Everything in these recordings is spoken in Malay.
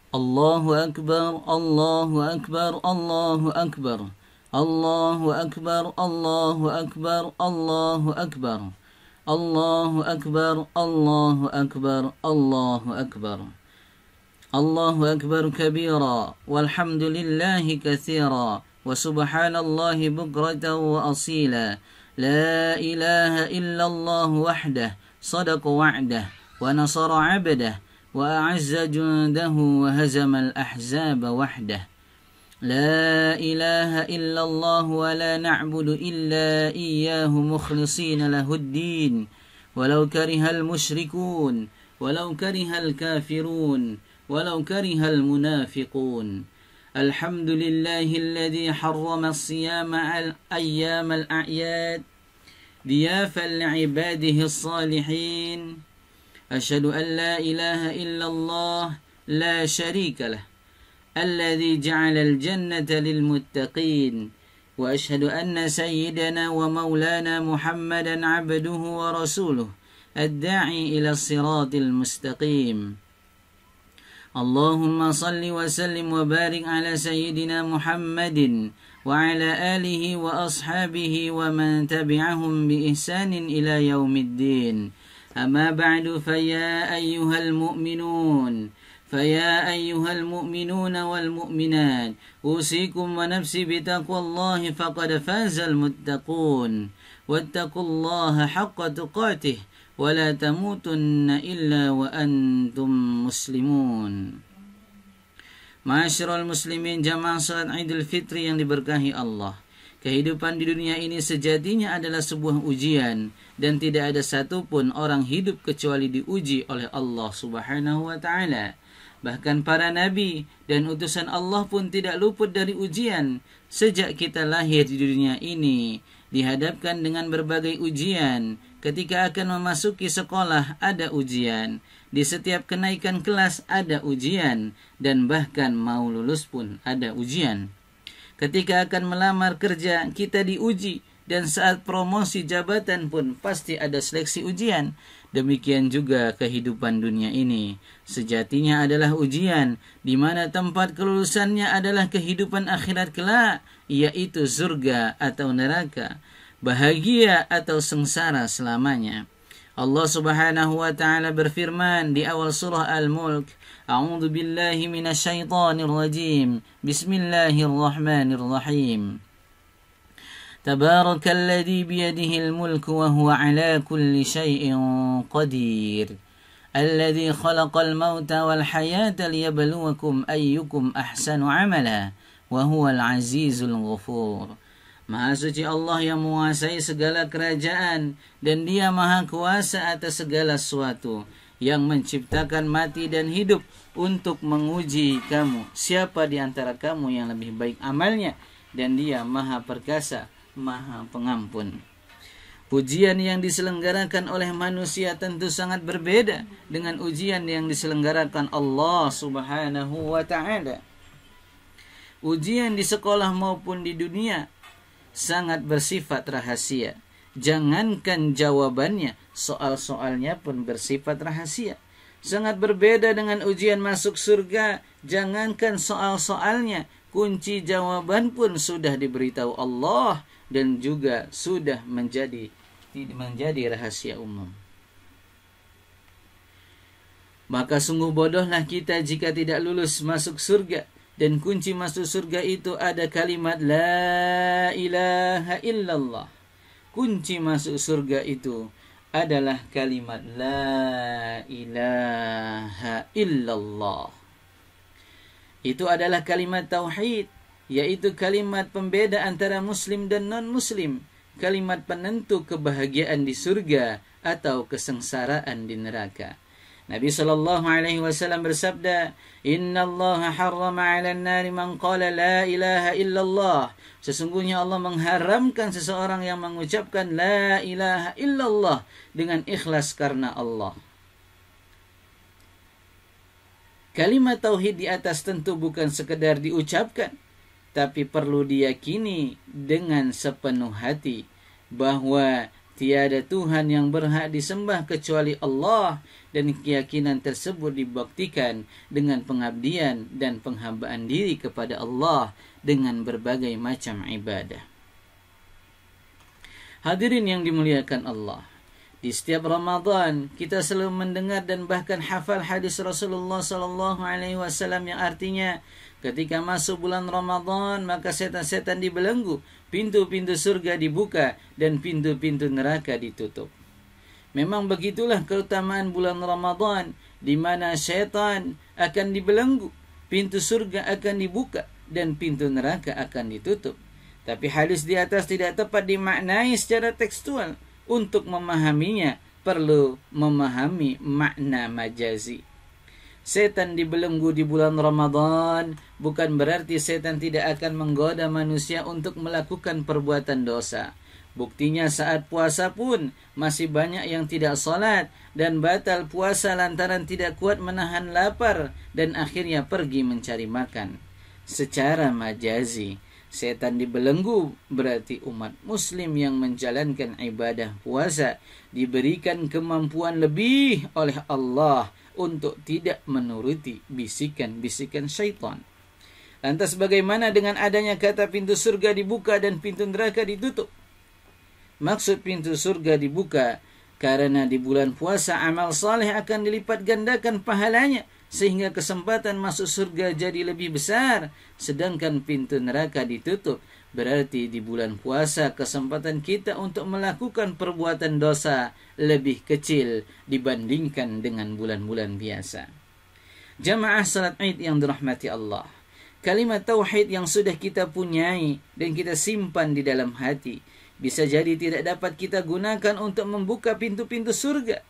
الله أكبر الله أكبر الله أكبر الله أكبر الله أكبر الله أكبر الله أكبر الله أكبر الله أكبر الله أكبر كبيرا والحمد لله كثيرا وسبحان الله بكرة وأصيلا لا إله إلا الله وحده صدق وعده ونصر عبده وأعز جنده وهزم الأحزاب وحده لا إله إلا الله ولا نعبد إلا إياه مخلصين له الدين ولو كره المشركون ولو كره الكافرون ولو كره المنافقون الحمد لله الذي حرم الصيام على أيام الأعياد ضيافا لعباده الصالحين أشهد أن لا إله إلا الله لا شريك له الذي جعل الجنة للمتقين وأشهد أن سيدنا ومولانا محمدا عبده ورسوله الداعي إلى الصراط المستقيم اللهم صل وسلم وبارك على سيدنا محمد وعلى آله وأصحابه ومن تبعهم بإحسان إلى يوم الدين أما بعد فيا أيها المؤمنون والمؤمنات أوصيكم ونفسي بتقوى الله فقد فاز المتقون واتقوا الله حق تقاته ولا تموتن إلا وأنتم مسlimun. Ma'asyiral muslimin, jamaah salat Idul Fitri yang diberkahi Allah. Kehidupan di dunia ini sejatinya adalah sebuah ujian dan tidak ada satupun orang hidup kecuali diuji oleh Allah Subhanahu wa taala. Bahkan para nabi dan utusan Allah pun tidak luput dari ujian. Sejak kita lahir di dunia ini dihadapkan dengan berbagai ujian. Ketika akan memasuki sekolah ada ujian, di setiap kenaikan kelas ada ujian, dan bahkan mau lulus pun ada ujian. Ketika akan melamar kerja kita diuji, dan saat promosi jabatan pun pasti ada seleksi ujian. Demikian juga kehidupan dunia ini sejatinya adalah ujian, di mana tempat kelulusannya adalah kehidupan akhirat kelak, yaitu surga atau neraka, bahagia atau sengsara selamanya. Allah Subhanahu wa taala berfirman di awal surah Al-Mulk, A'udzu billahi minasyaitonir rajim. Bismillahirrahmanirrahim. Tabarakalladzi biyadihil mulku wa huwa ala kulli syai'in qadir. Alladzi khalaqal mauta wal hayata liyabluwakum ayyukum ahsanu amala wa huwal azizul ghafur. Maha suci Allah yang menguasai segala kerajaan dan Dia maha kuasa atas segala sesuatu, yang menciptakan mati dan hidup untuk menguji kamu siapa di antara kamu yang lebih baik amalnya, dan Dia maha perkasa, maha pengampun. Ujian yang diselenggarakan oleh manusia tentu sangat berbeda dengan ujian yang diselenggarakan Allah Subhanahu wa taala. Ujian di sekolah maupun di dunia sangat bersifat rahasia. Jangankan jawabannya, soal-soalnya pun bersifat rahasia. Sangat berbeda dengan ujian masuk surga. Jangankan soal-soalnya, kunci jawaban pun sudah diberitahu Allah dan juga sudah menjadi rahasia umum. Maka sungguh bodohlah kita jika tidak lulus masuk surga. Dan kunci masuk surga itu ada kalimat La ilaha illallah. Kunci masuk surga itu adalah kalimat La ilaha illallah. Itu adalah kalimat tauhid, yaitu kalimat pembeda antara muslim dan non-muslim. Kalimat penentu kebahagiaan di surga atau kesengsaraan di neraka. Nabi SAW bersabda, Inna Allah harrama 'alan nari man qala la ilaha illallah. Sesungguhnya Allah mengharamkan seseorang yang mengucapkan la ilaha illallah dengan ikhlas karena Allah. Kalimat tauhid di atas tentu bukan sekedar diucapkan, tapi perlu diyakini dengan sepenuh hati bahwa Tiada Tuhan yang berhak disembah kecuali Allah, dan keyakinan tersebut dibuktikan dengan pengabdian dan penghambaan diri kepada Allah dengan berbagai macam ibadah. Hadirin yang dimuliakan Allah, di setiap Ramadan kita selalu mendengar dan bahkan hafal hadis Rasulullah sallallahu alaihi wasallam yang artinya, ketika masuk bulan Ramadan maka setan-setan dibelenggu, pintu-pintu surga dibuka dan pintu-pintu neraka ditutup. Memang begitulah keutamaan bulan Ramadan, di mana syaitan akan dibelenggu, pintu surga akan dibuka dan pintu neraka akan ditutup. Tapi hadis di atas tidak tepat dimaknai secara tekstual. Untuk memahaminya perlu memahami makna majazi. Setan dibelenggu di bulan Ramadan bukan berarti setan tidak akan menggoda manusia untuk melakukan perbuatan dosa. Buktinya saat puasa pun masih banyak yang tidak salat dan batal puasa lantaran tidak kuat menahan lapar dan akhirnya pergi mencari makan. Secara majazi, setan dibelenggu berarti umat muslim yang menjalankan ibadah puasa diberikan kemampuan lebih oleh Allah untuk tidak menuruti bisikan-bisikan syaitan. Lantas bagaimana dengan adanya kata pintu surga dibuka dan pintu neraka ditutup? Maksud pintu surga dibuka karena di bulan puasa amal saleh akan dilipat gandakan pahalanya, sehingga kesempatan masuk surga jadi lebih besar. Sedangkan pintu neraka ditutup berarti di bulan puasa kesempatan kita untuk melakukan perbuatan dosa lebih kecil dibandingkan dengan bulan-bulan biasa. Jamaah salat Id yang dirahmati Allah, kalimat tauhid yang sudah kita punyai dan kita simpan di dalam hati bisa jadi tidak dapat kita gunakan untuk membuka pintu-pintu surga.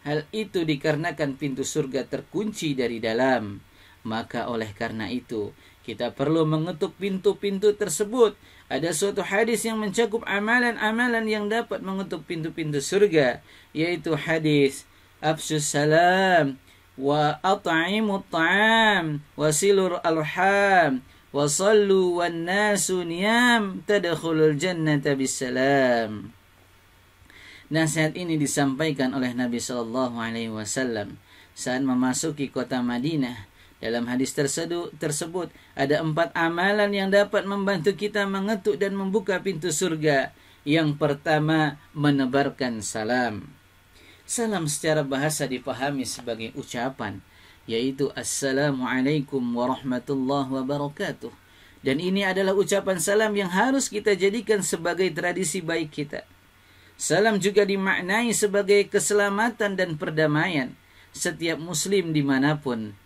Hal itu dikarenakan pintu surga terkunci dari dalam. Maka oleh karena itu, kita perlu mengetuk pintu-pintu tersebut. Ada suatu hadis yang mencakup amalan-amalan yang dapat mengetuk pintu-pintu surga, yaitu hadis Afsus salam wa at'imut ta'am wa silur arham wa sallu wan nasu niyam tadkhulul jannata bisalam. Nasihat ini disampaikan oleh Nabi SAW saat memasuki kota Madinah. Dalam hadis tersebut ada 4 amalan yang dapat membantu kita mengetuk dan membuka pintu surga. Yang pertama, menebarkan salam. Salam secara bahasa dipahami sebagai ucapan, yaitu Assalamualaikum warahmatullahi wabarakatuh. Dan ini adalah ucapan salam yang harus kita jadikan sebagai tradisi baik kita. Salam juga dimaknai sebagai keselamatan dan perdamaian. Setiap muslim dimanapun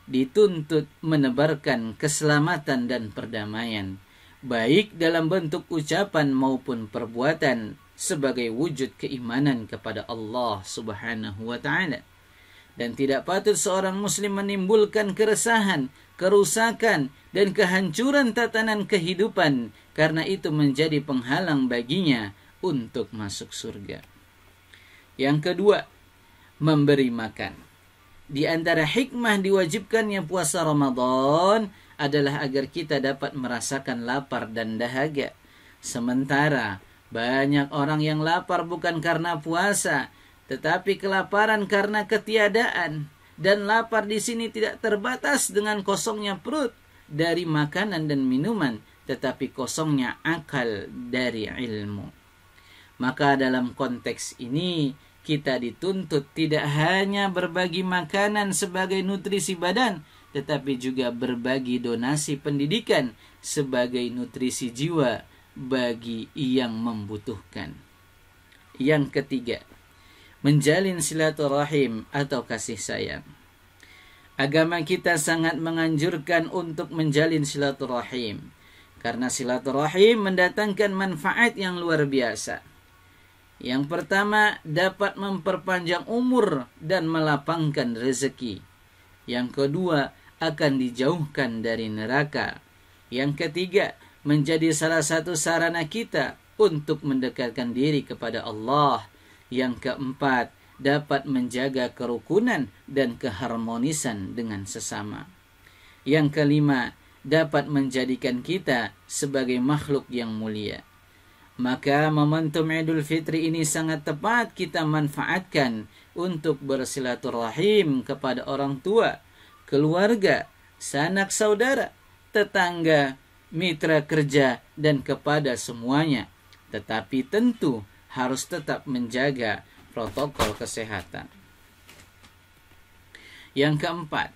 dituntut menebarkan keselamatan dan perdamaian, baik dalam bentuk ucapan maupun perbuatan, sebagai wujud keimanan kepada Allah Subhanahu wa ta'ala. Dan tidak patut seorang muslim menimbulkan keresahan, kerusakan, dan kehancuran tatanan kehidupan, karena itu menjadi penghalang baginya untuk masuk surga. Yang kedua, memberi makan. Di antara hikmah diwajibkannya puasa Ramadan adalah agar kita dapat merasakan lapar dan dahaga. Sementara banyak orang yang lapar bukan karena puasa, tetapi kelaparan karena ketiadaan. Dan lapar di sini tidak terbatas dengan kosongnya perut dari makanan dan minuman, tetapi kosongnya akal dari ilmu. Maka dalam konteks ini kita dituntut tidak hanya berbagi makanan sebagai nutrisi badan, tetapi juga berbagi donasi pendidikan sebagai nutrisi jiwa bagi yang membutuhkan. Yang ketiga, menjalin silaturahim atau kasih sayang. Agama kita sangat menganjurkan untuk menjalin silaturahim, karena silaturahim mendatangkan manfaat yang luar biasa. Yang pertama, dapat memperpanjang umur dan melapangkan rezeki. Yang kedua, akan dijauhkan dari neraka. Yang ketiga, menjadi salah satu sarana kita untuk mendekatkan diri kepada Allah. Yang keempat, dapat menjaga kerukunan dan keharmonisan dengan sesama. Yang kelima, dapat menjadikan kita sebagai makhluk yang mulia. Maka momentum Idul Fitri ini sangat tepat kita manfaatkan untuk bersilaturahim kepada orang tua, keluarga, sanak saudara, tetangga, mitra kerja, dan kepada semuanya. Tetapi tentu harus tetap menjaga protokol kesehatan. Yang keempat,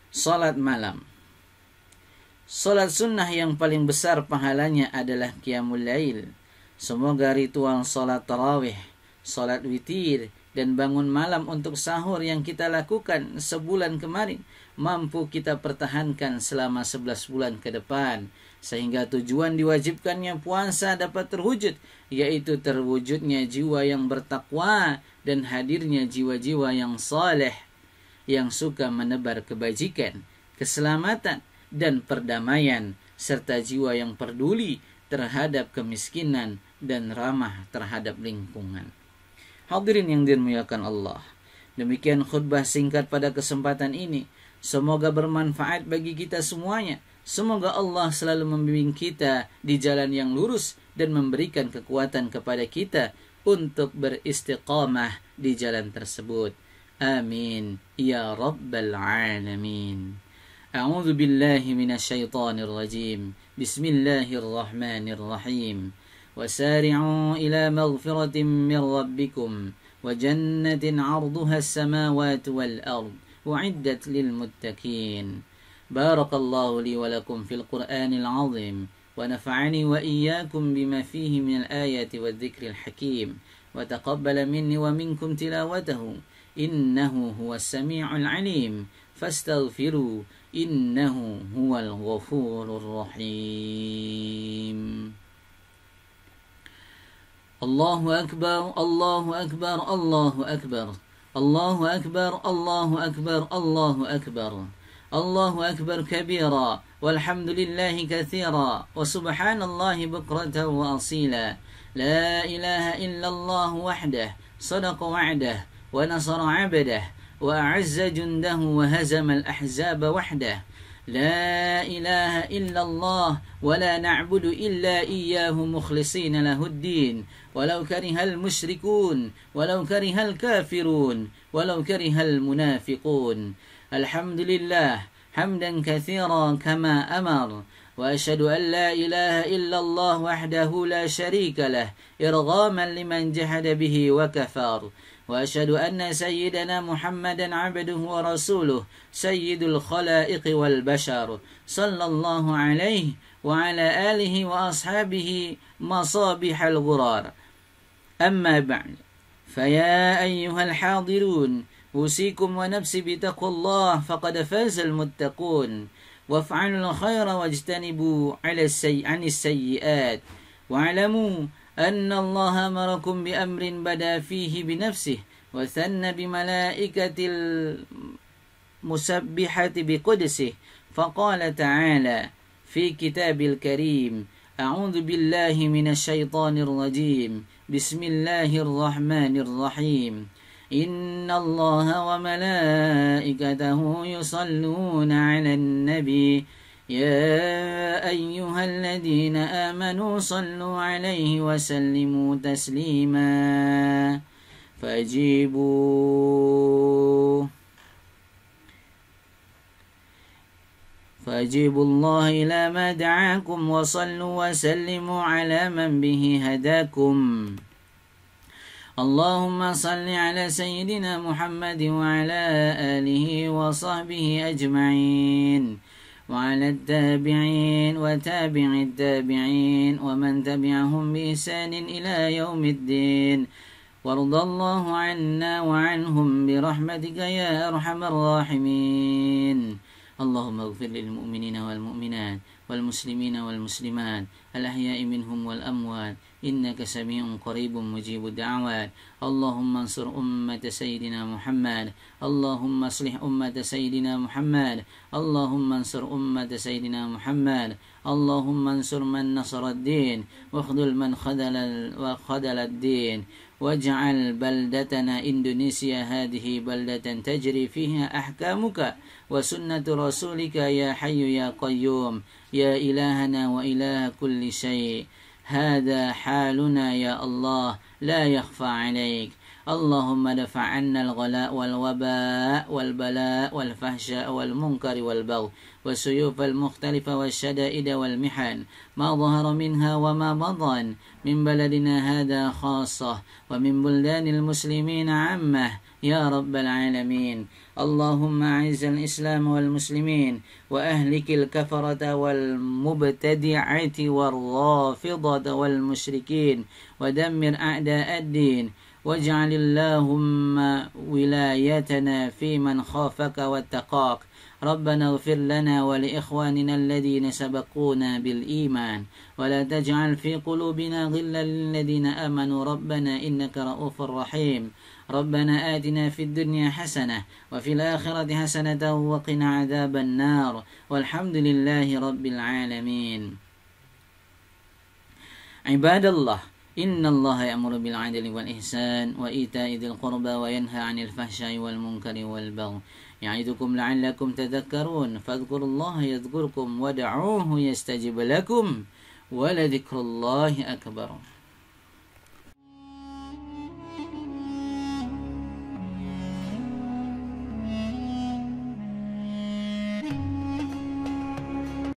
salat malam. Salat sunnah yang paling besar pahalanya adalah qiyamul lail. Semoga ritual salat tarawih, salat witir, dan bangun malam untuk sahur yang kita lakukan sebulan kemarin mampu kita pertahankan selama 11 bulan ke depan, sehingga tujuan diwajibkannya puasa dapat terwujud, yaitu terwujudnya jiwa yang bertakwa dan hadirnya jiwa-jiwa yang saleh, yang suka menebar kebajikan, keselamatan, dan perdamaian, serta jiwa yang peduli terhadap kemiskinan dan ramah terhadap lingkungan. Hadirin yang dimuliakan Allah, demikian khutbah singkat pada kesempatan ini. Semoga bermanfaat bagi kita semuanya. Semoga Allah selalu membimbing kita di jalan yang lurus dan memberikan kekuatan kepada kita untuk beristiqamah di jalan tersebut. Amin ya rabbal alamin. A'udzu billahi minasyaitonir rajim. Bismillahirrahmanirrahim. وسارعوا إلى مغفرة من ربكم وجنة عرضها السماوات والأرض أعدت للمتقين. بارك الله لي ولكم في القرآن العظيم ونفعني وإياكم بما فيه من الآيات والذكر الحكيم وتقبل مني ومنكم تلاوته إنه هو السميع العليم فاستغفروا إنه هو الغفور الرحيم. الله أكبر الله أكبر الله أكبر الله أكبر الله أكبر الله أكبر الله أكبر كبيرا والحمد لله كثيرا وسبحان الله بكرة وأصيلا. لا إله إلا الله وحده صدق وعده ونصر عبده وأعز جنده وهزم الأحزاب وحده. لا إله إلا الله ولا نعبد إلا إياه مخلصين له الدين ولو كره المشركون ولو كره الكافرون ولو كره المنافقون. الحمد لله حمدا كثيرا كما أمر وأشهد أن لا إله إلا الله وحده لا شريك له إرغاما لمن جحد به وكفر. وأشهد أن سيدنا محمدا عبده ورسوله سيد الخلائق والبشر صلى الله عليه وعلى آله وأصحابه مصابيح الغرار. أما بعد، فيا أيها الحاضرون أوصيكم ونفسي بتقوى الله فقد فاز المتقون. وافعلوا الخير واجتنبوا عن السيئات واعلموا أن الله أمركم بأمر بدأ فيه بنفسه وثنى بملائكة المسبحة بقدسه فقال تعالى في كتاب الكريم: أعوذ بالله من الشيطان الرجيم بسم الله الرحمن الرحيم إن الله وملائكته يصلون على النبي يا أيها الذين آمنوا صلوا عليه وسلموا تسليما. فأجيبوا الله إلى ما دعاكم وصلوا وسلموا على من به هداكم. اللهم صل على سيدنا محمد وعلى آله وصحبه أجمعين وعلى التابعين وتابع التابعين ومن تبعهم بإحسان إلى يوم الدين. وارض الله عنا وعنهم برحمتك يا أرحم الراحمين. اللهم اغفر للمؤمنين والمؤمنات والمسلمين والمسلمات الأحياء منهم والأموات إنك سميع قريب مجيب الدعوات. اللهم انصر أمة سيدنا محمد. اللهم اصلح أمة سيدنا محمد. اللهم انصر أمة سيدنا محمد. اللهم انصر من نصر الدين واخذل من خذل الدين. واجعل بلدتنا إندونيسيا هذه بلدة تجري فيها أحكامك وسنة رسولك يا حي يا قيوم يا إلهنا وإله كل شيء. هذا حالنا يا الله لا يخفى عليك. اللهم دفع عنا الغلاء والوباء والبلاء والفحشاء والمنكر والبغي والسيوف المختلفة والشدائد والمحن ما ظهر منها وما بطن من بلدنا هذا خاصة ومن بلدان المسلمين عامة يا رب العالمين. اللهم أعز الإسلام والمسلمين وأهلك الكفرة والمبتدعة والرافضة والمشركين ودمر أعداء الدين، واجعل اللهم ولايتنا في من خافك واتقاك. ربنا اغفر لنا ولإخواننا الذين سبقونا بالإيمان ولا تجعل في قلوبنا غلا للذين آمنوا ربنا إنك رؤوف رحيم. ربنا آتنا في الدنيا حسنة وفي الآخرة حسنة وقنا عذاب النار والحمد لله رب العالمين. عباد الله، إن الله يأمر بالعدل والإحسان وإيتاء ذي القربى وينهى عن الفحشاء والمنكر والبغي يعظكم لعلكم تذكرون. فاذكروا الله يذكركم ودعوه يستجب لكم ولذكر الله أكبر.